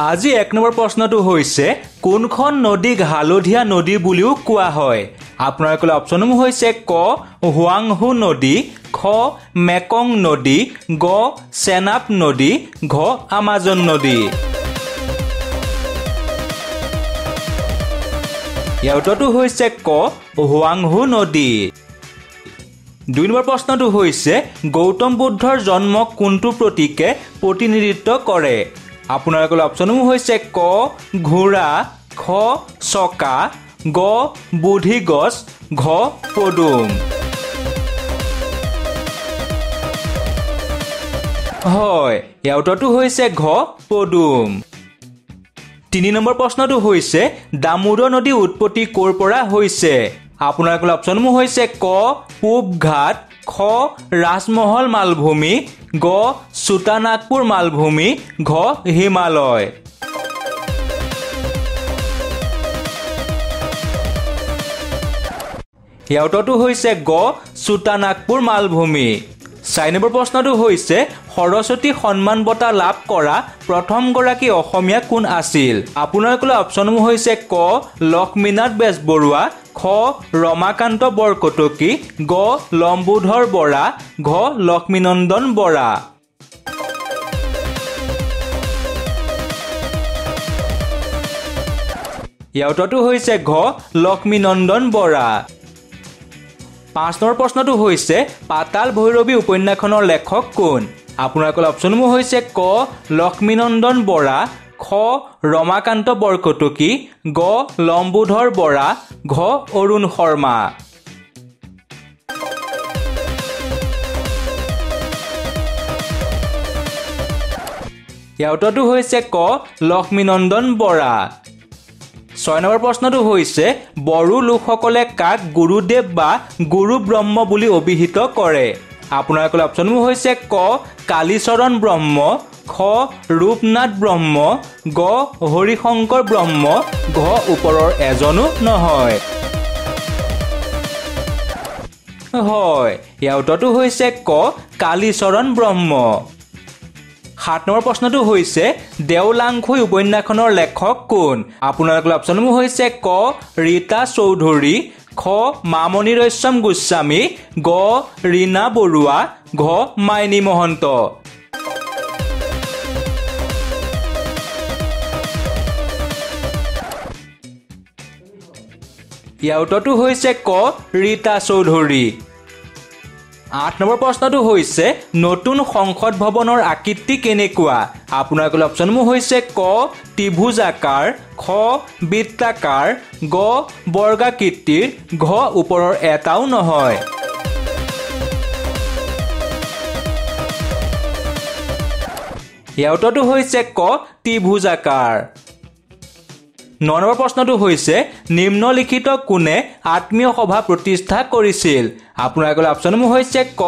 আজি 1 নম্বৰ প্ৰশ্নটো হৈছে কোনখন নদীক হালধীয়া নদী বুলিও কোৱা হয় আপোনালোকৰ অপচনসমূহ হৈছে ক হুৱাংহু নদী খ মেকং নদী গ চেনাব নদী ঘ আমাজন নদী ইয়াৰ উত্তৰটো হৈছে ক হুৱাংহু নদী 2 নম্বৰ প্ৰশ্নটো হৈছে গৌতম বুদ্ধৰ জন্ম কোনটো প্ৰতীকে প্ৰতিনিধিত্ব কৰে আপোনালোকৰ অপচনসমূহ হৈছে ক ঘোঁৰা খ চকা গ বুদ্ধি গছ ঘ পদুম হয় ইয়াৰ উত্তৰটো হৈছে ঘ পদুম 3 নম্বৰ প্ৰশ্নটো হৈছে দামোদৰ নদী উৎপত্তি ক'ৰ পৰা হৈছে আপোনালোকৰ অপচনসমূহ হৈছে ক পূব ঘাট খ ৰাজমহল মালভূমি গ সুতানাগপুৰ মালভূমি ঘ হিমালয় ইয়াৰ উত্তৰটো হৈছে গ সুতানাগপুৰ মালভূমি 4 নম্বৰ প্ৰশ্নটো হৈছে সৰস্বতী সন্মান বঁটা লাভ কৰা প্ৰথম গৰাকী অসমীয়া কোন আছিল আপোনালোকৰ অপচনসমূহ হৈছে ক লক্ষ্মীনাথ বেজবৰুৱা খ ৰমাকান্ত বৰকটকী গ লম্বোধৰ বৰা ঘ লক্ষ্মীনন্দন বৰা ইয়াৰ উত্তৰটো হৈছে ঘ লক্ষ্মীনন্দন বৰা 5 নম্বৰ প্ৰশ্নটো হৈছে পাতাল ভৈৰৱী উপন্যাসখনৰ লেখক কোন আপোনালোকৰ অপচনসমূহ হৈছে ক লক্ষ্মীনন্দন বৰা খ ৰমাকান্ত বৰকটকী গ লম্বোধৰ বৰা ঘ অৰুণ শৰ্মা ইয়াৰ উত্তৰটো হৈছে ক লক্ষ্মীনন্দন বৰা 6 নম্বৰ প্ৰশ্নটো হৈছে বড়ো লোকসকলে কাক গুৰুদেৱ বা গুৰু ব্ৰহ্ম বুলি অভিহিত কৰে আপোনালোকৰ অপচনসমূহ হৈছে ক কালীচৰণ ব্ৰহ্ম খ ৰূপনাথ ব্ৰহ্ম গ হৰিশংকৰ ব্ৰহ্ম ঘ ওপৰৰ এজনো নহয় হয় ইয়াৰ উত্তৰটো হৈছে ক কালীচৰণ ব্ৰহ্ম 7 নম্বৰ প্ৰশ্নটো হৈছে দেওলাংখুই উপন্যাসখনৰ লেখক কোন আপোনালোকৰ অপচনসমূহ হৈছে ক ৰীতা চৌধুৰী খ মামণি ৰয়ছম গোস্বামী গ ৰীনা বৰুৱা ঘ মাইনী মহন্ত ইয়াৰ উত্তৰটো হৈছে ক ৰীতা চৌধুৰী 8 নম্বৰ প্ৰশ্নটো হৈছে নতুন সংসদ ভৱনৰ আকৃতি কেনেকুৱা আপোনালোকৰ অপচনসমূহ হৈছে ক ত্ৰিভুজাকাৰ খ বৃত্তাকাৰ গ বৰ্গাকৃতিৰ ঘ ওপৰৰ এটাও নহয় ইয়াৰ উত্তৰটো হৈছে ক ত্ৰিভুজাকাৰ 9 নম্বৰ প্ৰশ্নটো হৈছে নিম্নলিখিত কোনে আত্মীয় সভা প্ৰতিষ্ঠা কৰিছিল আপোনালোকৰ অপচনসমূহ হৈছে ক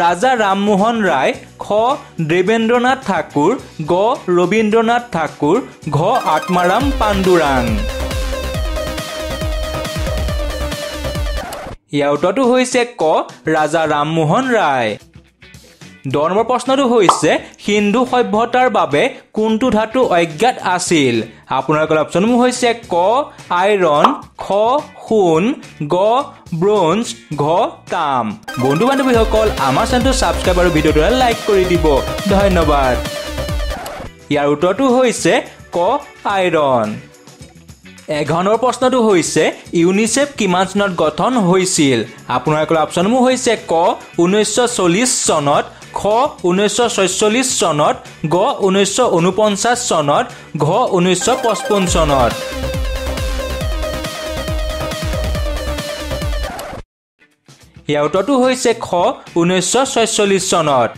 ৰাজা ৰামমোহন ৰায় খ দেৱেন্দ্ৰনাথ ঠাকুৰ গ ৰবীন্দ্ৰনাথ ঠাকুৰ ঘ আত্মাৰাম পাণ্ডুৰাং ইয়াৰ উত্তৰটো হৈছে ক ৰাজা ৰামমোহন ৰায় 10 নম্বৰ প্ৰশ্নটো হৈছে হিন্দু সভ্যতাৰ বাবে কোনটো ধাতু অজ্ঞাত আছিল আপোনালোকৰ অপচনসমূহ হৈছে ক আইৰণ খ সোণ গ ব্ৰঞ্জ ঘ তাম বন্ধু বান্ধৱীসকল আমাৰ চেনেলটো সাবস্ক্ৰাইব আৰু ভিডিঅ'টো লাইক কৰি দিব ধন্যবাদ ইয়াৰ উত্তৰটো হৈছে ক আইৰণ 11 নম্বৰ প্ৰশ্নটো হৈছে ইউনিচেফ কিমান চনত গঠন হৈছিল আপোনালোকৰ অপচনসমূহ হৈছে ক 1940 চনত খ 1946 চনত গ 1949 চনত ঘ 1955 চনত ইয়াৰ উত্তৰটো হৈছে খ 1946 চনত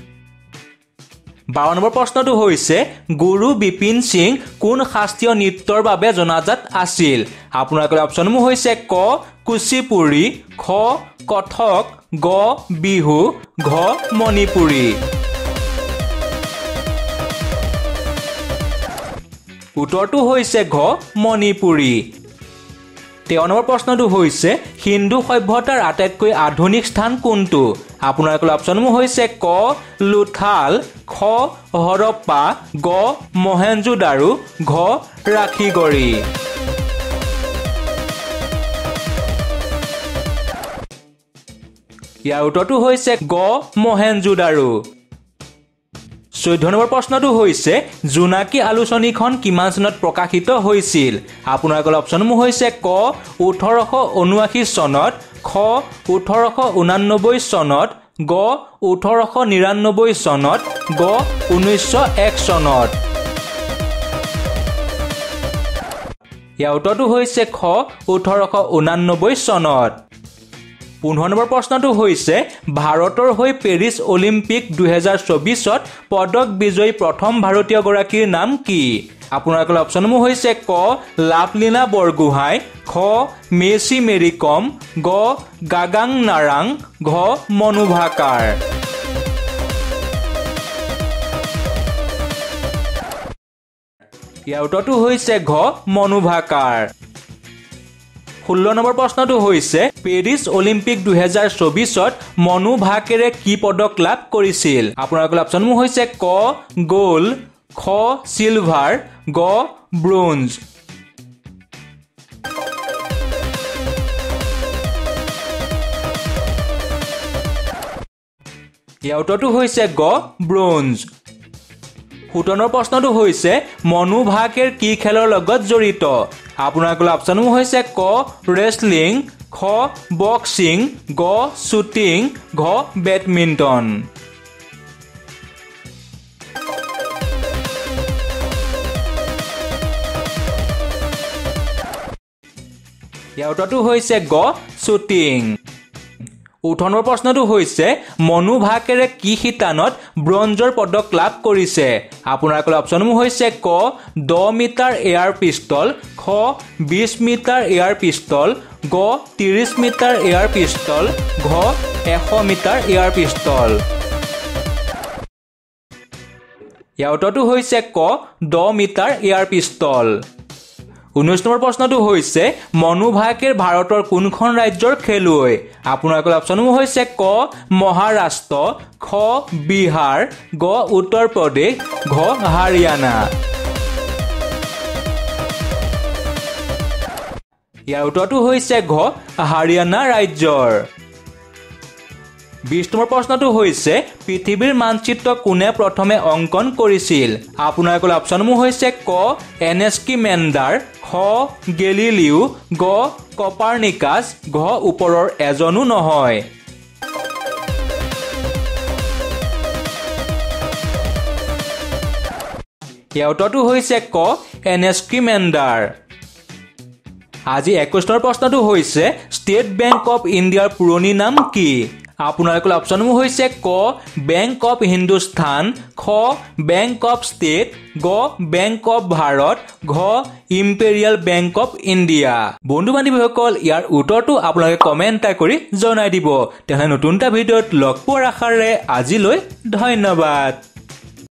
12 নম্বৰ প্ৰশ্নটো হৈছে গুৰু বিপিন সিং কোন শাস্ত্ৰীয় নৃত্যৰ বাবে জনাজাত আছিল আপোনালোকৰ অপচনসমূহ হৈছে ক কুচিপুড়ি খ কথক গ বিহু ঘ মণিপুৰী উত্তৰটো হৈছে ঘ মণিপুৰী 13 নম্বৰ প্ৰশ্নটো হৈছে হিন্দু সভ্যতাৰ আটাইতকৈ আধুনিক স্থান কোনটো আপোনালোকৰ অপচনসমূহ হৈছে ক লুথাল খ হৰপ্পা গ মহেঞ্জোদাৰো ঘ ৰাখিগড়ি ইয়াৰ উত্তৰটো হৈছে গ মহেঞ্জোদাৰো 14 নম্বৰ প্ৰশ্নটো হৈছে জোনাকী আলোচনীখন কিমান চনত প্ৰকাশিত হৈছিল আপোনালোকৰ অপচনসমূহ হৈছে ক 1879 চনত খ 1889 চনত গ 1899 চনত গ 1901 চনত ইয়াৰ উত্তৰটো হৈছে খ 1889 চনত 15 নম্বৰ প্ৰশ্নটো হৈছে ভাৰতৰ হৈ পেৰিছ অলিম্পিক 2024ত পদক বিজয়ী প্ৰথম ভাৰতীয় গৰাকীৰ নাম কি আপোনালোকৰ অপচনসমূহ হৈছে ক লাভলীনা বৰগোহাঁই খ মেছি মেৰি কম গ গাগাং নাৰাং ঘ মনু ভাকাৰ ইয়াৰ উত্তৰটো হৈছে ঘ মনু ভাকাৰ 16 নম্বৰ প্ৰশ্নটো হৈছে পেৰিছ অলিম্পিক 2024ত মনু ভাকেৰে কি পদক লাভ কৰিছিল আপোনালোকৰ অপচনসমূহ হৈছে ক গোল্ড খ সিলভাৰ গ ব্ৰোঞ্জ ইয়াৰ উত্তৰটো হৈছে গ ব্ৰোঞ্জ 17 প্ৰশ্নটো হৈছে মনু ভাকেৰ কি খেলৰ লগত জড়িত আপোনালোকৰ অপচনসমূহ হৈছে ক ৰেসলিং খ বক্সিং গ শ্বুটিং ঘ বেডমিণ্টন ইয়াৰ উত্তৰটো হৈছে গ শ্বুটিং 18 প্ৰশ্নটো হৈছে মনু ভাকেৰে কি শিতানত ব্ৰঞ্জৰ পদক লাভ কৰিছে আপোনালোকৰ অপচনসমূহ হৈছে ক 10 মিটাৰ এয়াৰ পিস্তল খ 20 মিটাৰ এয়াৰ পিস্তল গ 30 মিটাৰ এয়াৰ পিস্তল ঘ 100 মিটাৰ এয়াৰ পিস্তল ইয়াৰ উত্তৰটো হৈছে ক 10 মিটাৰ এয়াৰ পিস্তল 19 নম্বৰ প্ৰশ্নটো হৈছে মনু ভাকেৰ ভাৰতৰ কোনখন ৰাজ্যৰ খেলুৱৈ আপোনালোকৰ অপচনসমূহ হৈছে ক মহাৰাষ্ট্ৰ খ বিহাৰ গ উত্তৰ প্ৰদেশ ঘ হাৰিয়ানা ইয়াৰ উত্তৰটো হৈছে ঘ হাৰিয়ানা ৰাজ্যৰ 20 নম্বৰ প্ৰশ্নটো হৈছে পৃথিৱীৰ মানচিত্ৰ কোনে প্ৰথমে অংকন কৰিছিল আপোনালোকৰ অপচনসমূহ হৈছে ক এনএছকি মেণ্ডাৰ খ গেলিলিও গ কপাৰনিকাছ ঘ ওপৰৰ এজনো নহয় ইয়াৰ উত্তৰটো হৈছে ক এনএছকি মেণ্ডাৰ আজি 21 নম্বৰ প্ৰশ্নটো হৈছে ষ্টেট বেংক অফ ইণ্ডিয়াৰ পুৰণি নাম কি আপোনালোকৰ অপচনসমূহ হৈছে ক বেংক অফ হিন্দুস্তান খ বেংক অফ ষ্টেট গ বেংক অফ ভাৰত ঘ ইম্পেৰিয়েল বেংক অফ ইণ্ডিয়া বন্ধু বান্ধৱীসকল ইয়াৰ উত্তৰটো আপোনালোকে কমেণ্ট কৰি জনাই দিব তেনে নতুন এটা ভিডিঅ'ত লগ পোৱাৰ আশাৰে আজিলৈ ধন্যবাদ।